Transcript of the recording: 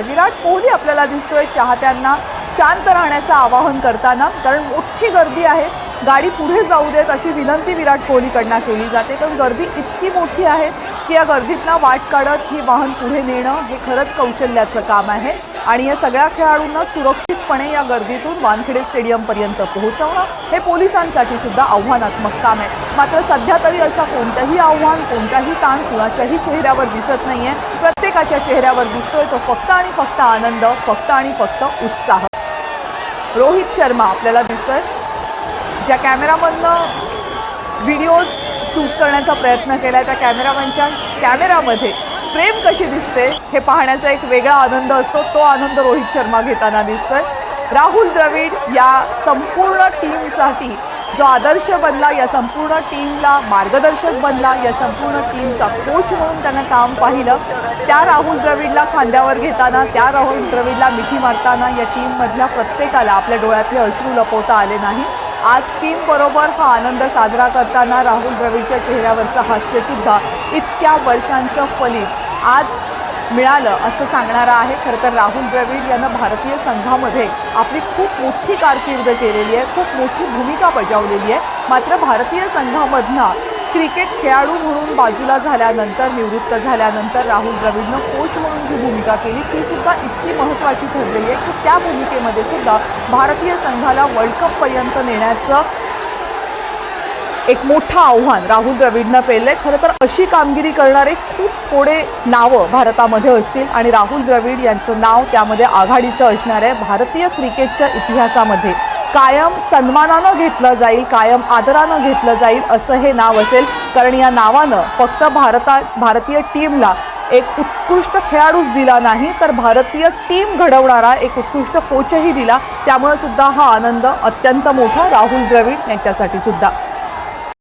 विराट कोहली आपल्याला दिसतोय चाहत्यांना शांत राहण्याचं आवाहन करताना, कारण मोठी गर्दी आहे, गाडी पुढे जाऊ देत अशी विनंती विराट कोहलीकडनं केली जाते। कारण गर्दी इतकी मोठी आहे की या गर्दीतला वाट काढत ही वाहन पुढे नेणं हे खरंच कौशल्याचं काम आहे आणि या सगळ्या खेळाडूंना सुरक्षितपणे या गर्दीतून वानखेडे स्टेडियमपर्यंत पोहोचवणं हे पोलिसांसाठी सुद्धा आव्हानात्मक काम आहे। मात्र सध्या तरी असं कोणतंही आव्हान, कोणताही ताण कुणाच्याही चेहऱ्यावर दिसत नाहीये। प्रत्येकाच्या चेहऱ्यावर दिसतोय तो फक्त आणि फक्त आनंद, फक्त आणि फक्त उत्साह। रोहित शर्मा आपल्याला दिसतोय, ज्या कॅमेरामननं व्हिडिओज शूट करण्याचा प्रयत्न केला त्या कॅमेरामनच्या कॅमेरामध्ये प्रेम कशी दिसते हे पाहण्याचा एक वेगळा आनंद असतो, तो आनंद रोहित शर्मा घेताना दिसतोय। राहुल द्रविड या संपूर्ण टीमसाठी जो आदर्श बनला, या संपूर्ण टीमला मार्गदर्शक बनला, या संपूर्ण टीमचा कोच म्हणून त्यानं काम पाहिलं, त्या राहुल द्रविडला खांद्यावर घेताना, त्या राहुल द्रविडला मिठी मारताना या टीममधल्या प्रत्येकाला आपल्या डोळ्यातले अश्रू लपवता आले नाही। आज टीम बरोबर हा आनंद साजरा करताना राहुल द्रविडच्या चेहऱ्यावरचं हास्य सुद्धा इतक्या वर्षांचं फलित आज मिळालं असं सांगणारा आहे। खरं तर राहुल द्रविड यानं भारतीय संघामध्ये आपली खूप मोठी कारकीर्द केलेली आहे, खूप मोठी भूमिका बजावलेली आहे। मात्र भारतीय संघामधला क्रिकेट खेळाडू म्हणून बाजूला झाल्यानंतर, निवृत्त झाल्यानंतर राहुल द्रविडनं कोच म्हणून जी भूमिका केली ती सुद्धा इतकी महत्त्वाची ठरलेली आहे की त्या भूमिकेमध्ये सुद्धा भारतीय संघाला वर्ल्ड कपपर्यंत नेण्याचं एक मोठं आव्हान राहुल द्रविडनं पेललंय। खरं तर अशी कामगिरी करणारे खूप थोडे नावं भारतामध्ये असतील आणि राहुल द्रविड यांचं नाव त्यामध्ये आघाडीचं असणार आहे। भारतीय क्रिकेटच्या इतिहासामध्ये कायम सन्मानानं घेतलं जाईल, कायम आदरानं घेतलं जाईल असं हे नाव असेल, कारण या नावानं फक्त भारतीय टीमला एक उत्कृष्ट खेळाडूच दिला नाही तर भारतीय टीम घडवणारा एक उत्कृष्ट कोचही दिला। त्यामुळे सुद्धा हा आनंद अत्यंत मोठा राहुल द्रविड यांच्यासाठी सुद्धा।